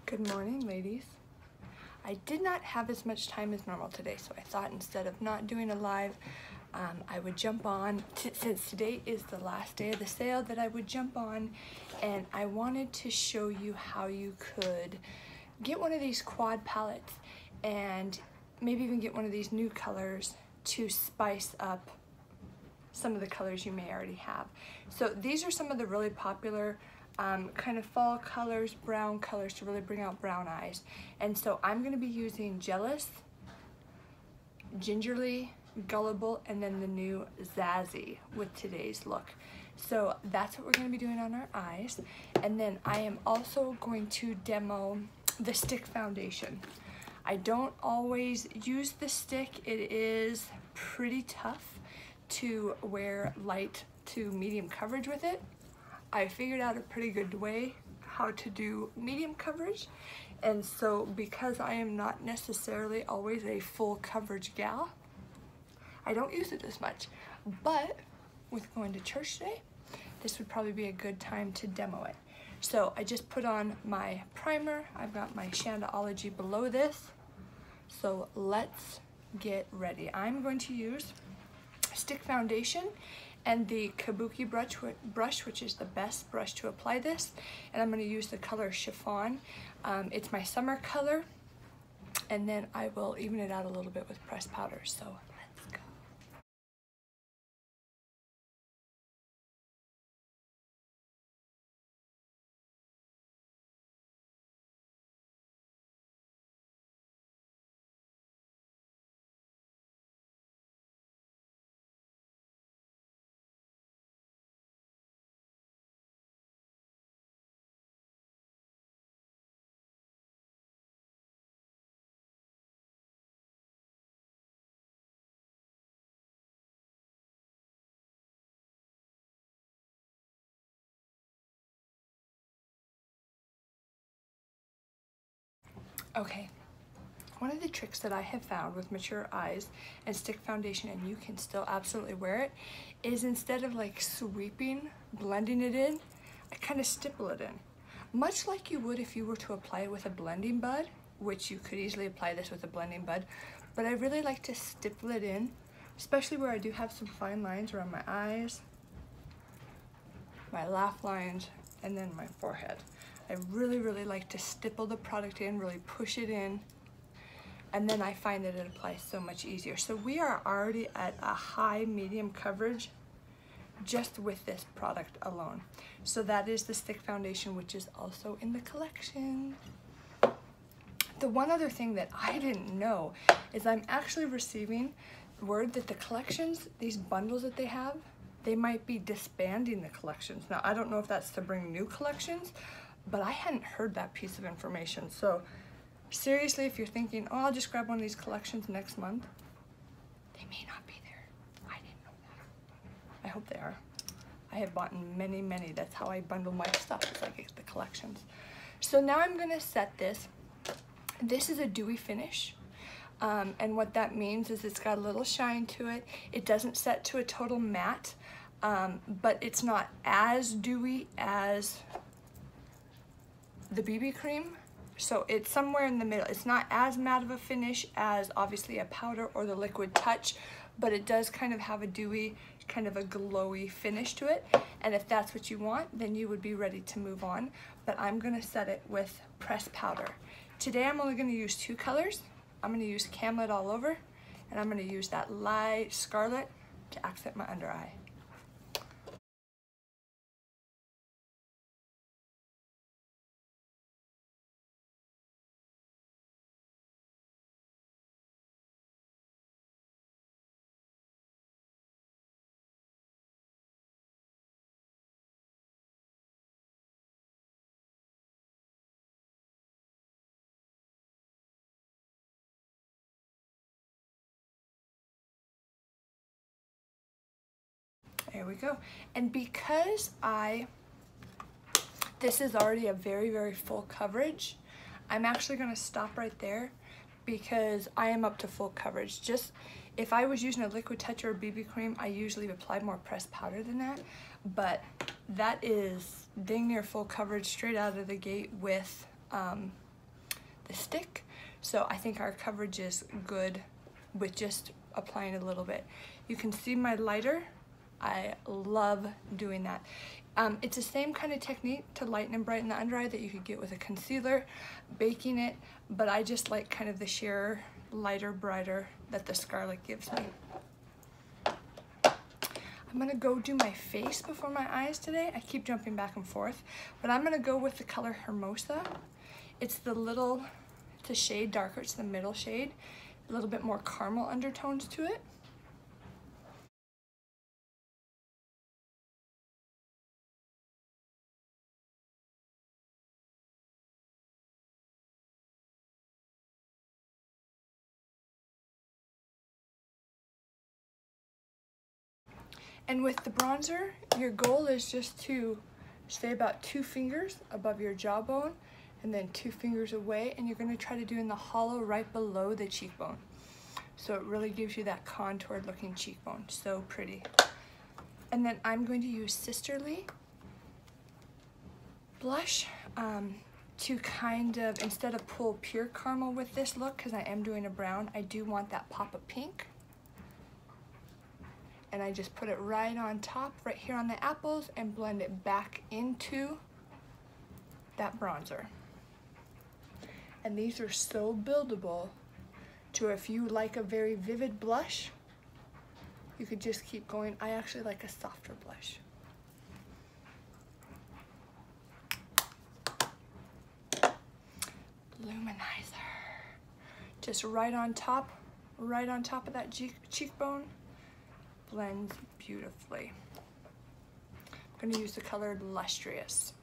Good morning, ladies. I did not have as much time as normal today, so I thought instead of not doing a live, I would jump on, since today is the last day of the sale, that I would jump on, and I wanted to show you how you could get one of these quad palettes and maybe even get one of these new colors to spice up some of the colors you may already have. So these are some of the really popular kind of fall colors, brown colors to really bring out brown eyes. And so I'm going to be using Jealous, Gingerly, Gullible, and then the new Zazzy with today's look. So that's what we're going to be doing on our eyes. And then I am also going to demo the stick foundation. I don't always use the stick. It is pretty tough to wear light to medium coverage with it. I figured out a pretty good way how to do medium coverage, and so because I am not necessarily always a full coverage gal, I don't use it as much. But with going to church today, this would probably be a good time to demo it. So I just put on my primer. I've got my Shandaology below this. So let's get ready. I'm going to use stick foundation and the Kabuki brush, which is the best brush to apply this. And I'm going to use the color Chiffon. It's my summer color. And then I will even it out a little bit with pressed powder. So let's go. Okay, one of the tricks that I have found with mature eyes and stick foundation, and you can still absolutely wear it, is instead of like sweeping, blending it in, I kind of stipple it in. Much like you would if you were to apply it with a blending bud, which you could easily apply this with a blending bud, but I really like to stipple it in, especially where I do have some fine lines around my eyes, my laugh lines, and then my forehead. I really like to stipple the product in, really push it in, and then I find that it applies so much easier. So we are already at a high medium coverage just with this product alone. So that is the stick foundation, which is also in the collection. The one other thing that I didn't know is I'm actually receiving word that the collections, these bundles that they have, they might be disbanding the collections. Now, I don't know if that's to bring new collections, but I hadn't heard that piece of information. So seriously, if you're thinking, oh, I'll just grab one of these collections next month, they may not be there. I didn't know that. I hope they are. I have bought many. That's how I bundle my stuff, is I get the collections. So now I'm gonna set this. This is a dewy finish. And what that means is it's got a little shine to it. It doesn't set to a total matte, but it's not as dewy as the BB cream. So it's somewhere in the middle. It's not as matte of a finish as obviously a powder or the Liquid Touch, but it does kind of have a dewy, kind of a glowy finish to it. And if that's what you want, then you would be ready to move on. But I'm gonna set it with pressed powder. Today I'm only gonna use two colors. I'm gonna use Camlet All Over, and I'm gonna use that light scarlet to accent my under eye. There we go. And because this is already a very full coverage, I'm actually gonna stop right there because I am up to full coverage. Just if I was using a Liquid Touch or a BB cream, I usually apply more pressed powder than that, but that is dang near full coverage straight out of the gate with the stick. So I think our coverage is good with just applying a little bit. You can see my lighter. I love doing that. It's the same kind of technique to lighten and brighten the under eye that you could get with a concealer, baking it, but I just like kind of the sheer lighter, brighter that the Scarlet gives me. I'm gonna go do my face before my eyes today. I keep jumping back and forth, but I'm gonna go with the color Hermosa. It's a shade darker, it's the middle shade, a little bit more caramel undertones to it. And with the bronzer, your goal is just to stay about 2 fingers above your jawbone and then 2 fingers away, and you're gonna try to do in the hollow right below the cheekbone. So it really gives you that contoured looking cheekbone, so pretty. And then I'm going to use Sisterly blush to kind of, instead of pull pure caramel with this look, because I am doing a brown, I do want that pop of pink. And I just put it right on top, right here on the apples, and blend it back into that bronzer. And these are so buildable to, if you like a very vivid blush, you could just keep going. I actually like a softer blush. Luminizer. Just right on top of that cheekbone. Blends beautifully. I'm going to use the color Lustrous.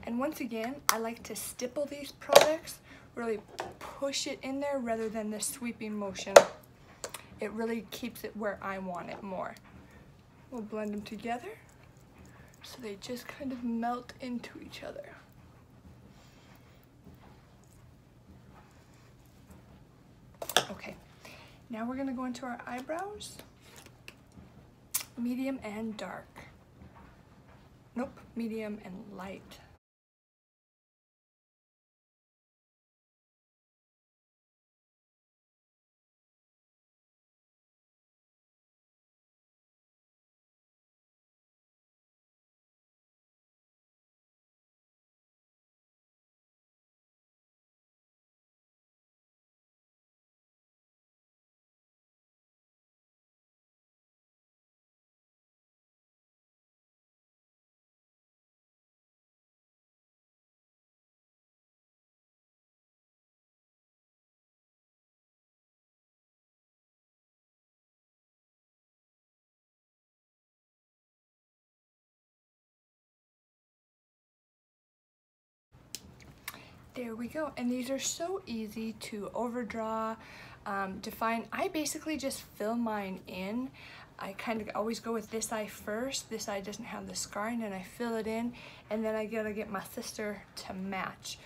And once again, I like to stipple these products, really push it in there rather than the sweeping motion. It really keeps it where I want it more. We'll blend them together so they just kind of melt into each other. Okay, now we're gonna go into our eyebrows. Medium and dark. Nope, medium and light. There we go. And these are so easy to overdraw, define. I basically just fill mine in. I kind of always go with this eye first. This eye doesn't have the scarring, and I fill it in, and then I gotta get my sister to match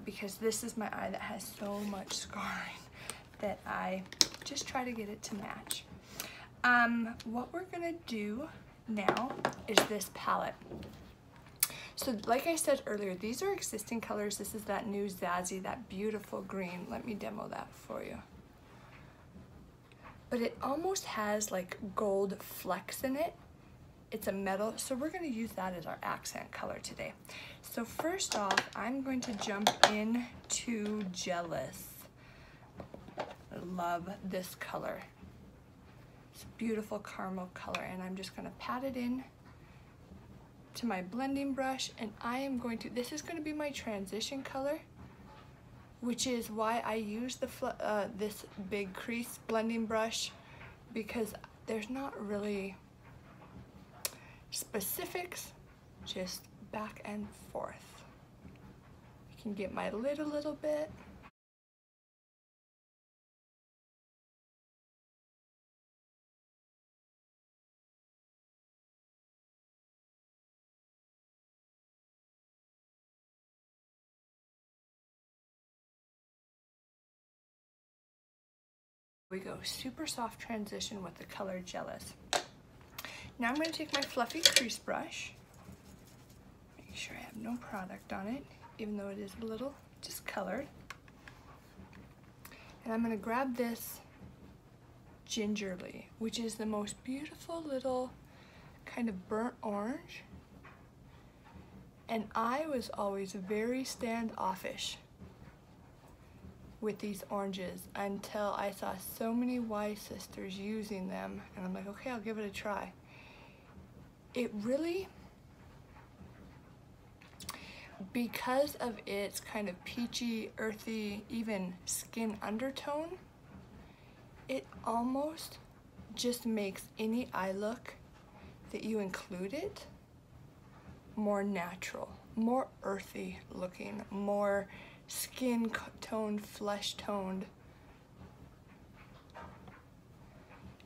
because this is my eye that has so much scarring that I just try to get it to match. What we're gonna do now is this palette. So like I said earlier, these are existing colors. This is that new Zazzy, that beautiful green. Let me demo that for you. But it almost has like gold flecks in it. It's a metal, so we're gonna use that as our accent color today. So first off, I'm going to jump into Jealous. I love this color. It's a beautiful caramel color, and I'm just gonna pat it in to my blending brush, and I am going to, this is going to be my transition color, which is why I use the this big crease blending brush, because there's not really specifics, just back and forth. I can get my lid a little bit. We go super soft transition with the color Jealous. Now I'm going to take my fluffy crease brush, make sure I have no product on it, even though it is a little discolored. And I'm going to grab this Gingerly, which is the most beautiful little kind of burnt orange. And I was always very standoffish with these oranges until I saw so many Y sisters using them, and I'm like, okay, I'll give it a try. It really, because of its kind of peachy, earthy, even skin undertone, it almost just makes any eye look that you include it more natural, more earthy looking, more skin toned, flesh toned.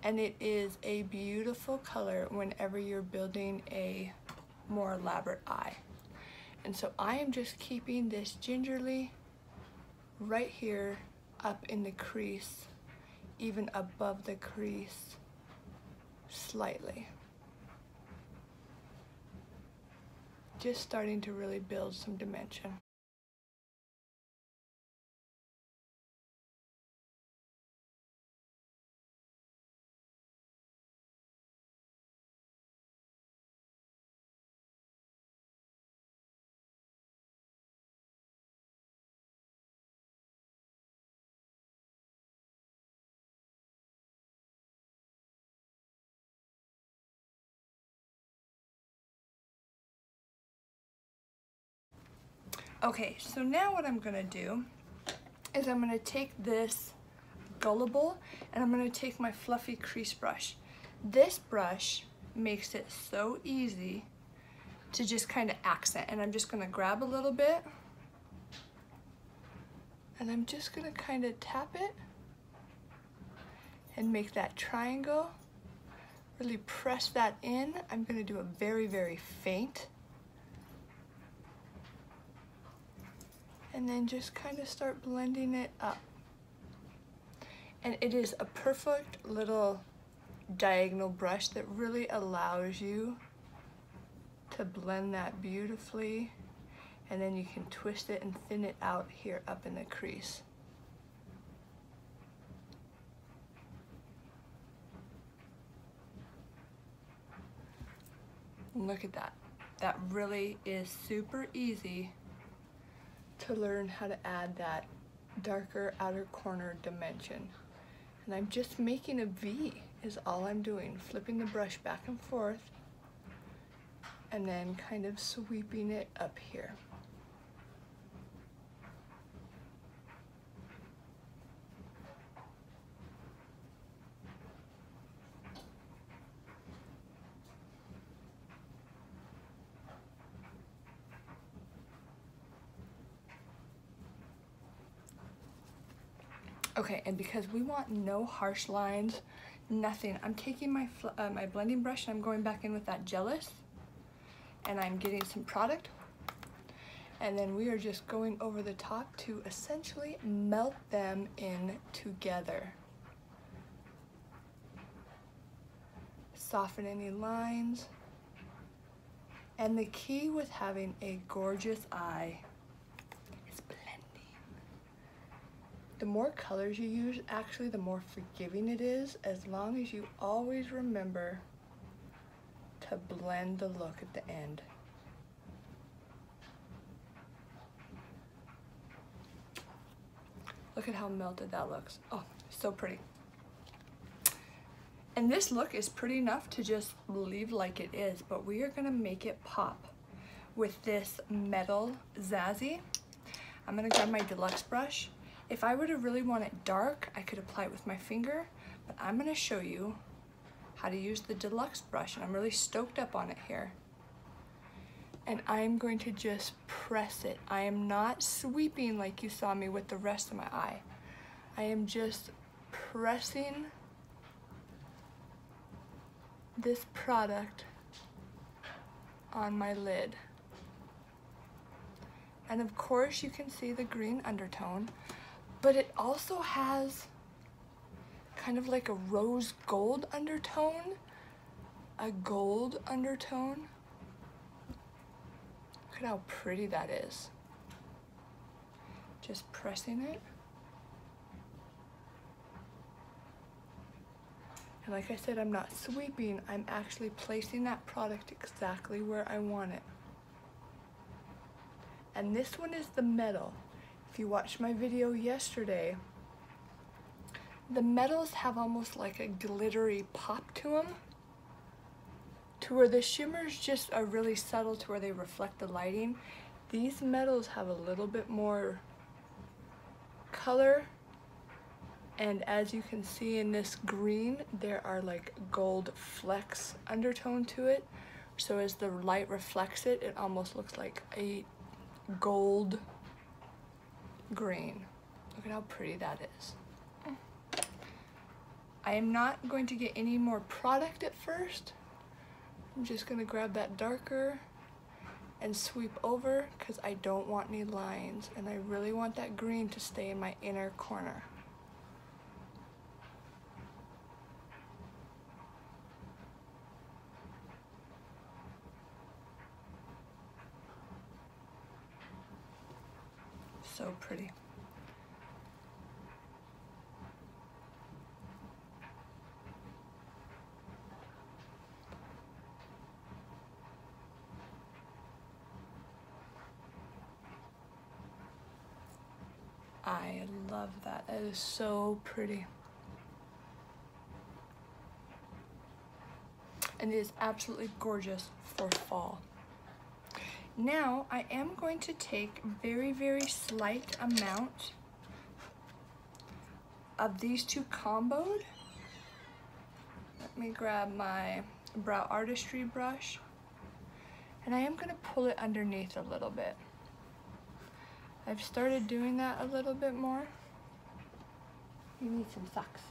And it is a beautiful color whenever you're building a more elaborate eye. And so I am just keeping this Gingerly right here up in the crease, even above the crease slightly. Just starting to really build some dimension. Okay, so now what I'm gonna do is I'm gonna take this Gullible and I'm gonna take my fluffy crease brush. This brush makes it so easy to just kind of accent, and I'm just gonna grab a little bit and I'm just gonna kind of tap it and make that triangle. Really press that in. I'm gonna do a very, very faint. And then just kind of start blending it up. And it is a perfect little diagonal brush that really allows you to blend that beautifully. And then you can twist it and thin it out here up in the crease. And look at that. That really is super easy to learn how to add that darker outer corner dimension. And I'm just making a V is all I'm doing, flipping the brush back and forth and then kind of sweeping it up here. Okay, and because we want no harsh lines, nothing, I'm taking my my blending brush and I'm going back in with that Jealous, and I'm getting some product, and then we are just going over the top to essentially melt them in together. Soften any lines. And the key with having a gorgeous eye is blending. The more colors you use, actually, the more forgiving it is, as long as you always remember to blend the look at the end. Look at how melted that looks. Oh, so pretty. And this look is pretty enough to just leave like it is, but we are gonna make it pop with this metal Zazzy. I'm gonna grab my deluxe brush. If I were to really want it dark, I could apply it with my finger, but I'm gonna show you how to use the deluxe brush, and I'm really stoked up on it here. And I'm going to just press it. I am not sweeping like you saw me with the rest of my eye. I am just pressing this product on my lid. And of course you can see the green undertone, but it also has kind of like a rose gold undertone, a gold undertone. Look at how pretty that is. Just pressing it. And like I said, I'm not sweeping, I'm actually placing that product exactly where I want it. And this one is the metal. If you watched my video yesterday, the metals have almost like a glittery pop to them, to where the shimmers just are really subtle to where they reflect the lighting. These metals have a little bit more color, and as you can see in this green, there are like gold flecks undertone to it. So as the light reflects it, it almost looks like a gold green. Look at how pretty that is. I am not going to get any more product at first. I'm just gonna grab that darker and sweep over because I don't want any lines, and I really want that green to stay in my inner corner. So pretty. I love that. That is so pretty. And it is absolutely gorgeous for fall. Now I am going to take very, very slight amount of these two comboed. Let me grab my Brow Artistry brush, and I am going to pull it underneath a little bit. I've started doing that a little bit more. You need some socks.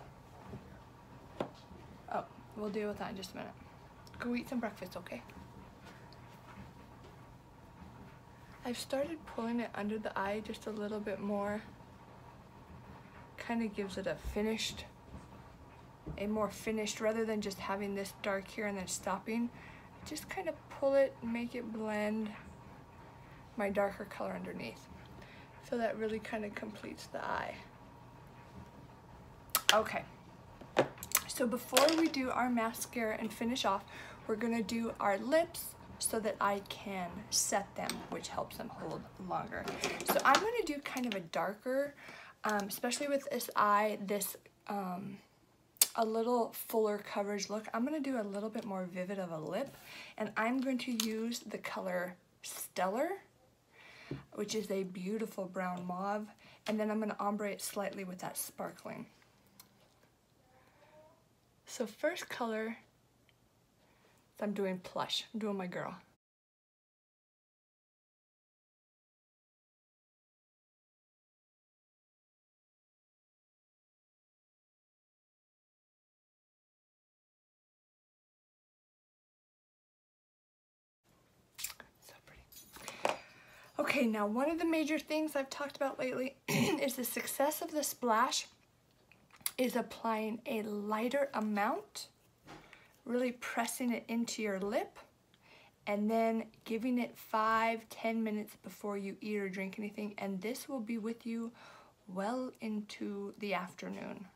Oh, we'll deal with that in just a minute. Go eat some breakfast, okay? I've started pulling it under the eye just a little bit more. Kind of gives it a more finished, rather than just having this dark here and then stopping. Just kind of pull it, make it blend my darker color underneath. So that really kind of completes the eye. Okay, so before we do our mascara and finish off, we're gonna do our lips so that I can set them, which helps them hold longer. So I'm gonna do kind of a darker, especially with this eye, a little fuller coverage look. I'm gonna do a little bit more vivid of a lip, and I'm going to use the color Stellar, which is a beautiful brown mauve, and then I'm gonna ombre it slightly with that sparkling. So first color, I'm doing Plush. I'm doing my girl. So pretty. Okay, now one of the major things I've talked about lately is the success of the splash is applying a lighter amount, really pressing it into your lip, and then giving it 5-10 minutes before you eat or drink anything, and this will be with you well into the afternoon.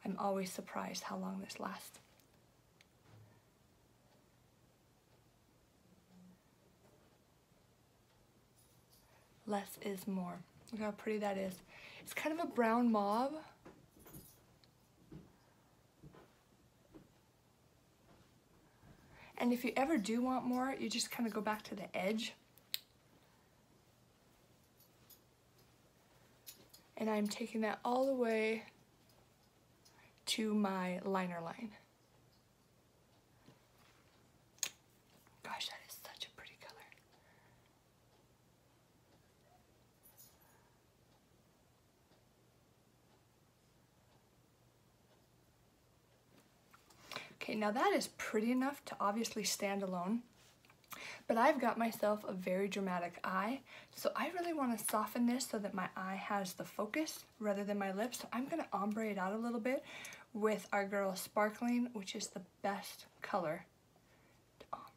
I'm always surprised how long this lasts. Less is more. Look how pretty that is. It's kind of a brown mauve. And if you ever do want more, you just kind of go back to the edge. And I'm taking that all the way to my liner line. Gosh, that is such a pretty color. Okay, now that is pretty enough to obviously stand alone. But I've got myself a very dramatic eye, so I really want to soften this so that my eye has the focus rather than my lips. So I'm going to ombre it out a little bit with our girl Sparkling, which is the best color to ombre.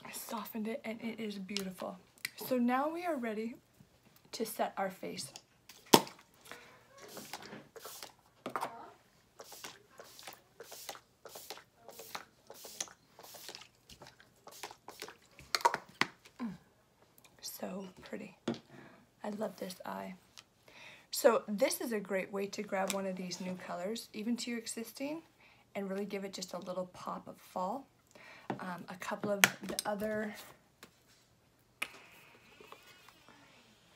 I softened it and it is beautiful. So now we are ready to set our face. So pretty. I love this eye. So this is a great way to grab one of these new colors, even to your existing, and really give it just a little pop of fall. A couple of the other,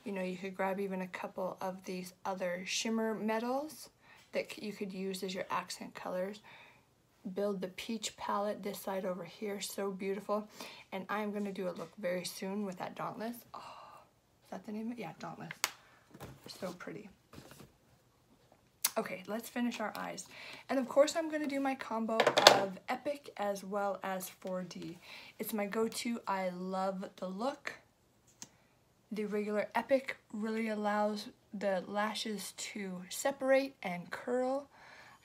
you know, you could grab even a couple of these other shimmer metals that you could use as your accent colors. Build the peach palette this side over here, so beautiful. And I'm going to do a look very soon with that Dauntless. Oh, is that the name of it? Yeah, Dauntless. So pretty. Okay, let's finish our eyes. And of course I'm going to do my combo of Epic as well as 4D. It's my go-to. I love the look. The regular Epic really allows the lashes to separate and curl.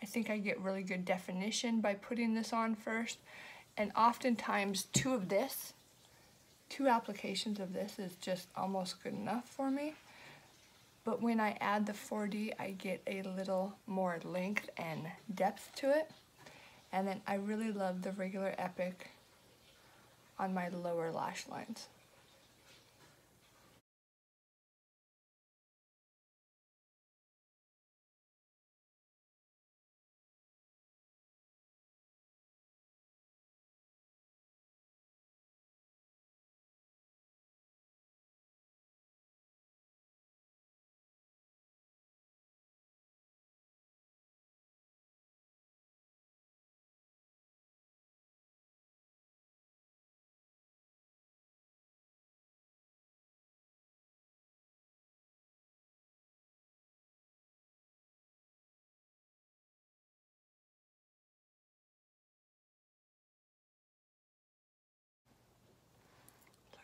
I think I get really good definition by putting this on first. And oftentimes two applications of this is just almost good enough for me. But when I add the 4D, I get a little more length and depth to it. And then I really love the regular Epic on my lower lash lines.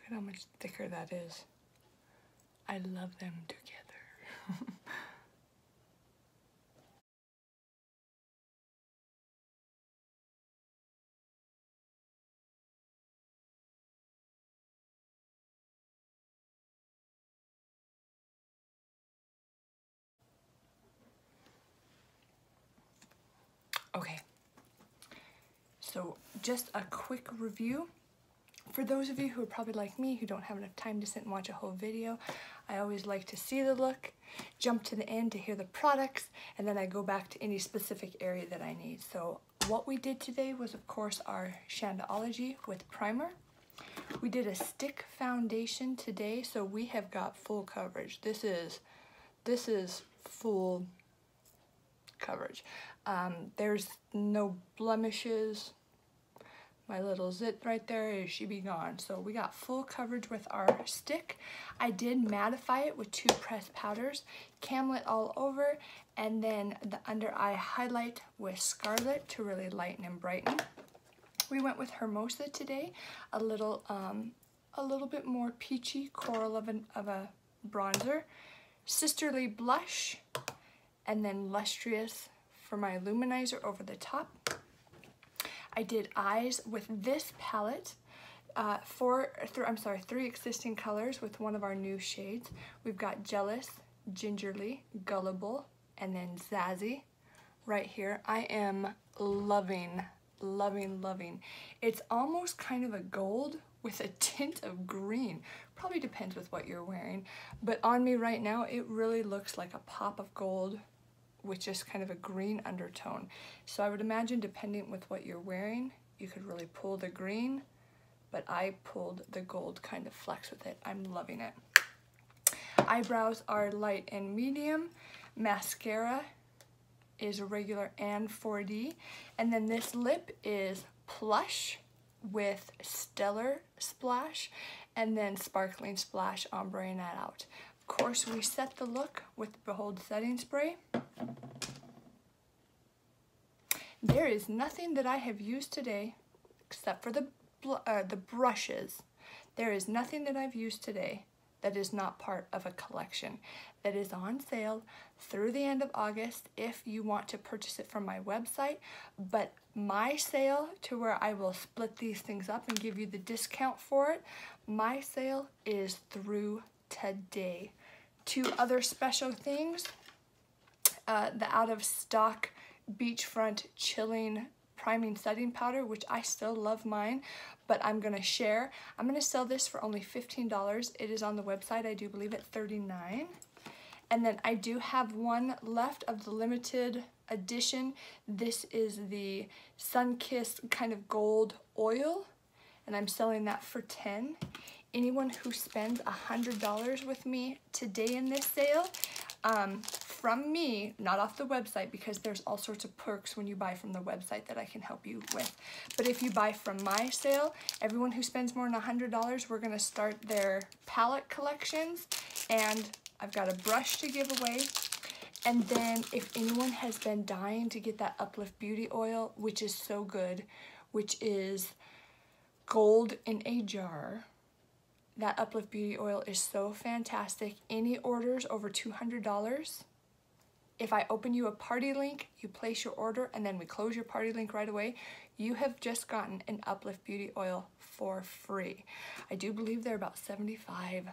Look at how much thicker that is. I love them together. Okay, so just a quick review. For those of you who are probably like me, who don't have enough time to sit and watch a whole video, I always like to see the look, jump to the end to hear the products, and then I go back to any specific area that I need. So what we did today was, of course, our Shandology with primer. We did a stick foundation today, so we have got full coverage. This is full coverage. There's no blemishes. My little zit right there, she be gone. So we got full coverage with our stick. I did mattify it with 2 pressed powders, Camlet all over, and then the under eye highlight with Scarlet to really lighten and brighten. We went with Hermosa today, a little bit more peachy coral of a bronzer, Sisterly blush, and then Lustrous for my luminizer over the top. I did eyes with this palette, 3 existing colors with one of our new shades. We've got Jealous, Gingerly, Gullible, and then Zazzy right here. I am loving, loving, loving. It's almost kind of a gold with a tint of green. Probably depends with what you're wearing, but on me right now, it really looks like a pop of gold with just kind of a green undertone. So I would imagine depending with what you're wearing, you could really pull the green, but I pulled the gold kind of flex with it. I'm loving it. Eyebrows are light and medium. Mascara is regular and 4D. And then this lip is plush with stellar splash and then sparkling splash, ombreing that out. Of course, we set the look with the Behold setting spray. There is nothing that I have used today except for the brushes. There is nothing that I've used today that is not part of a collection that is on sale through the end of August if you want to purchase it from my website. But my sale, to where I will split these things up and give you the discount for it, my sale is through today. Two other special things, the out of stock Beachfront Chilling Priming Setting Powder, which I still love mine, but I'm gonna share. I'm gonna sell this for only $15. It is on the website, I do believe, at $39. And then I do have one left of the limited edition. This is the Sunkissed kind of gold oil, and I'm selling that for $10. Anyone who spends $100 with me today in this sale, from me, not off the website, because there's all sorts of perks when you buy from the website that I can help you with. But if you buy from my sale, everyone who spends more than $100, we're gonna start their palette collections, and I've got a brush to give away. And then if anyone has been dying to get that Uplift Beauty Oil, which is so good, which is gold in a jar, that Uplift Beauty Oil is so fantastic. Any orders over $200, if I open you a party link, you place your order, and then we close your party link right away, you have just gotten an Uplift Beauty Oil for free. I do believe they're about $75,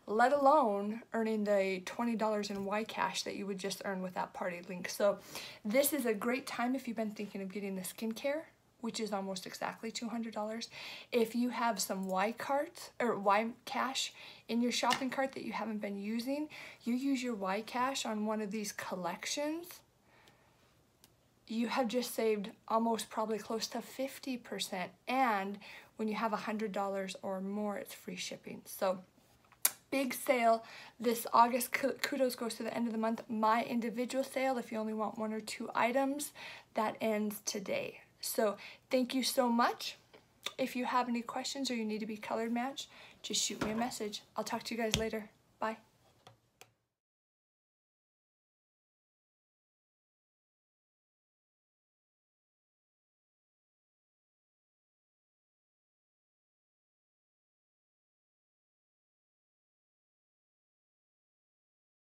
let alone earning the $20 in YCash that you would just earn with that party link. So this is a great time if you've been thinking of getting the skincare, which is almost exactly $200. If you have some YCash in your shopping cart that you haven't been using, you use your YCash on one of these collections, you have just saved almost probably close to 50%. And when you have $100 or more, it's free shipping. So big sale this August. Kudos goes to the end of the month. My individual sale, if you only want 1 or 2 items, that ends today. So thank you so much. If you have any questions or you need to be colored matched, just shoot me a message. I'll talk to you guys later. Bye.